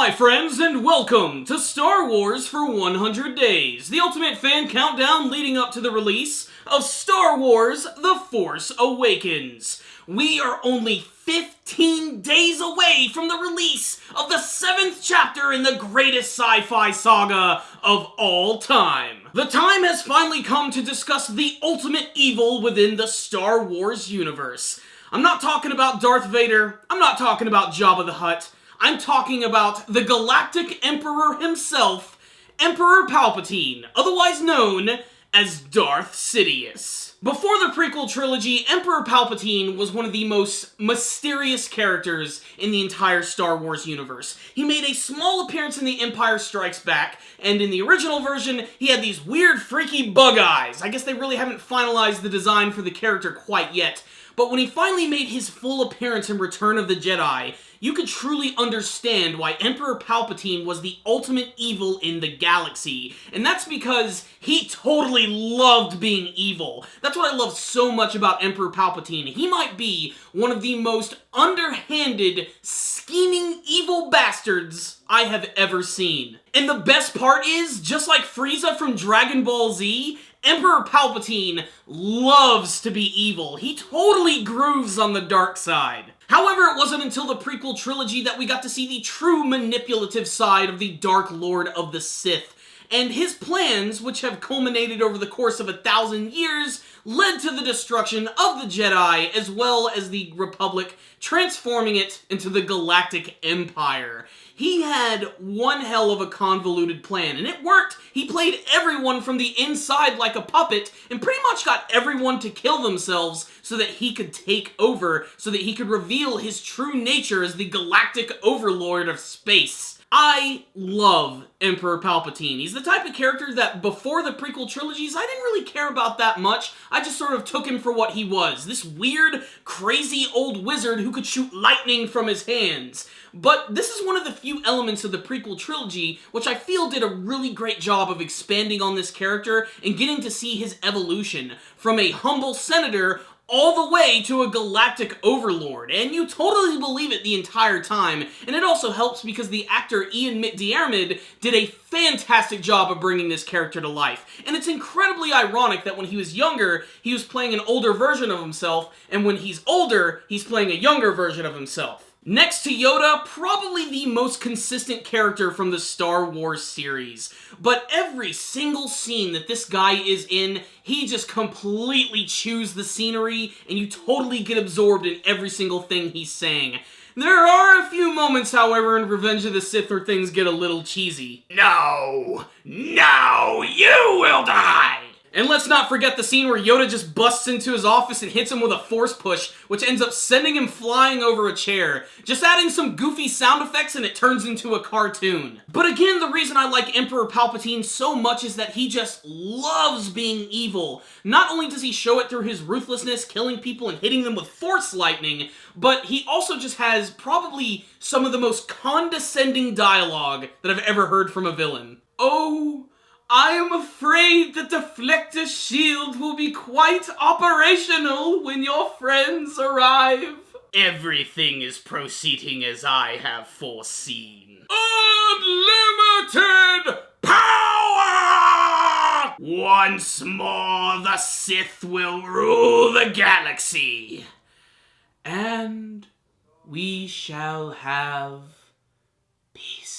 Hi friends, and welcome to Star Wars for 100 Days, the ultimate fan countdown leading up to the release of Star Wars The Force Awakens. We are only 15 days away from the release of the 7th chapter in the greatest sci-fi saga of all time. The time has finally come to discuss the ultimate evil within the Star Wars universe. I'm not talking about Darth Vader, I'm not talking about Jabba the Hutt, I'm talking about the Galactic Emperor himself, Emperor Palpatine, otherwise known as Darth Sidious. Before the prequel trilogy, Emperor Palpatine was one of the most mysterious characters in the entire Star Wars universe. He made a small appearance in The Empire Strikes Back, and in the original version, he had these weird, freaky bug eyes. I guess they really haven't finalized the design for the character quite yet. But when he finally made his full appearance in Return of the Jedi, you could truly understand why Emperor Palpatine was the ultimate evil in the galaxy. And that's because he totally loved being evil. That's what I love so much about Emperor Palpatine. He might be one of the most underhanded, scheming evil bastards I have ever seen. And the best part is, just like Frieza from Dragon Ball Z, Emperor Palpatine loves to be evil. He totally grooves on the dark side. However, it wasn't until the prequel trilogy that we got to see the true manipulative side of the Dark Lord of the Sith. And his plans, which have culminated over the course of 1,000 years, led to the destruction of the Jedi, as well as the Republic, transforming it into the Galactic Empire. He had one hell of a convoluted plan, and it worked! He played everyone from the inside like a puppet, and pretty much got everyone to kill themselves so that he could take over, so that he could reveal his true nature as the Galactic Overlord of space. I love Emperor Palpatine. He's the type of character that before the prequel trilogies, I didn't really care about that much. I just sort of took him for what he was. This weird, crazy old wizard who could shoot lightning from his hands. But this is one of the few elements of the prequel trilogy which I feel did a really great job of expanding on this character and getting to see his evolution from a humble senator all the way to a galactic overlord, and you totally believe it the entire time, and it also helps because the actor Ian McDiarmid did a fantastic job of bringing this character to life, and it's incredibly ironic that when he was younger, he was playing an older version of himself, and when he's older, he's playing a younger version of himself. Next to Yoda, probably the most consistent character from the Star Wars series. But every single scene that this guy is in, he just completely chews the scenery, and you totally get absorbed in every single thing he's saying. There are a few moments, however, in Revenge of the Sith where things get a little cheesy. No! No! You will die! And let's not forget the scene where Yoda just busts into his office and hits him with a force push, which ends up sending him flying over a chair. Just add in some goofy sound effects and it turns into a cartoon. But again, the reason I like Emperor Palpatine so much is that he just loves being evil. Not only does he show it through his ruthlessness, killing people and hitting them with force lightning, but he also just has probably some of the most condescending dialogue that I've ever heard from a villain. Oh, I am afraid the deflector shield will be quite operational when your friends arrive. Everything is proceeding as I have foreseen. Unlimited power! Once more the Sith will rule the galaxy. And we shall have peace.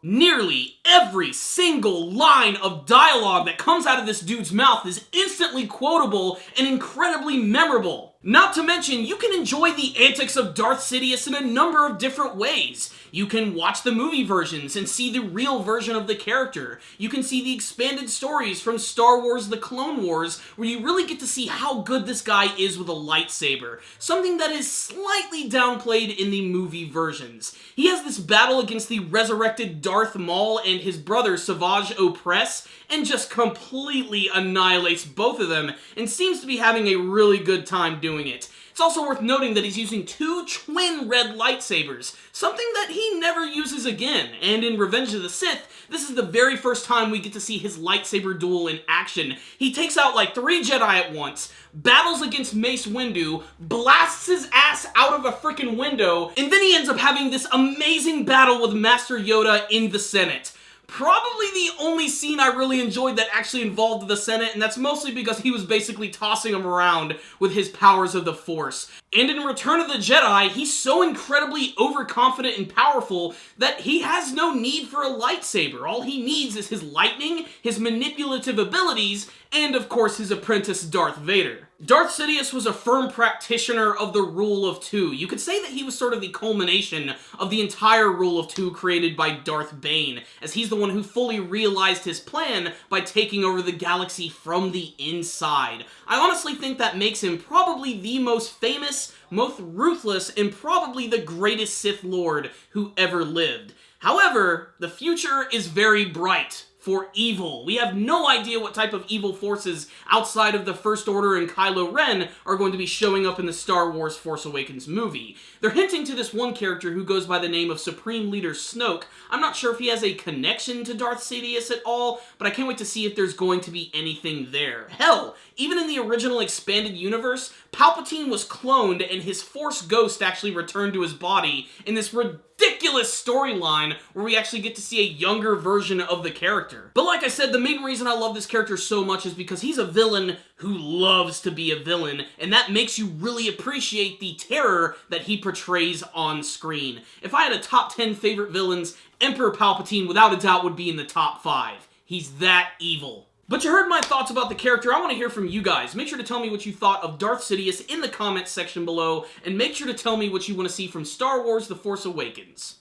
Nearly every single line of dialogue that comes out of this dude's mouth is instantly quotable and incredibly memorable. Not to mention, you can enjoy the antics of Darth Sidious in a number of different ways. You can watch the movie versions and see the real version of the character. You can see the expanded stories from Star Wars The Clone Wars, where you really get to see how good this guy is with a lightsaber, something that is slightly downplayed in the movie versions. He has this battle against the resurrected Darth Maul and his brother Savage Opress, and just completely annihilates both of them, and seems to be having a really good time doing doing it. It's also worth noting that he's using 2 twin red lightsabers, something that he never uses again, and in Revenge of the Sith, this is the very first time we get to see his lightsaber duel in action. He takes out like 3 Jedi at once, battles against Mace Windu, blasts his ass out of a freaking window, and then he ends up having this amazing battle with Master Yoda in the Senate. Probably the only scene I really enjoyed that actually involved the Senate, and that's mostly because he was basically tossing him around with his powers of the Force. And in Return of the Jedi, he's so incredibly overconfident and powerful that he has no need for a lightsaber. All he needs is his lightning, his manipulative abilities, and of course his apprentice Darth Vader. Darth Sidious was a firm practitioner of the Rule of Two. You could say that he was sort of the culmination of the entire Rule of Two created by Darth Bane, as he's the one who fully realized his plan by taking over the galaxy from the inside. I honestly think that makes him probably the most famous, most ruthless, and probably the greatest Sith Lord who ever lived. However, the future is very bright for evil. We have no idea what type of evil forces outside of the First Order and Kylo Ren are going to be showing up in the Star Wars Force Awakens movie. They're hinting to this one character who goes by the name of Supreme Leader Snoke. I'm not sure if he has a connection to Darth Sidious at all, but I can't wait to see if there's going to be anything there. Hell, even in the original expanded universe, Palpatine was cloned and his Force ghost actually returned to his body in this ridiculous storyline where we actually get to see a younger version of the character. But like I said, the main reason I love this character so much is because he's a villain who loves to be a villain, and that makes you really appreciate the terror that he portrays on screen. If I had a top 10 favorite villains, Emperor Palpatine without a doubt would be in the top 5. He's that evil. But you heard my thoughts about the character. I want to hear from you guys. Make sure to tell me what you thought of Darth Sidious in the comments section below, and make sure to tell me what you want to see from Star Wars The Force Awakens.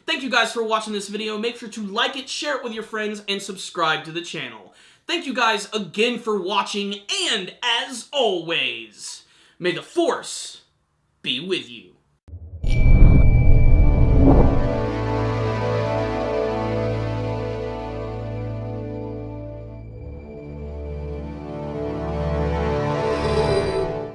Thank you guys for watching this video. Make sure to like it, share it with your friends, and subscribe to the channel. Thank you guys again for watching, and as always, may the Force be with you.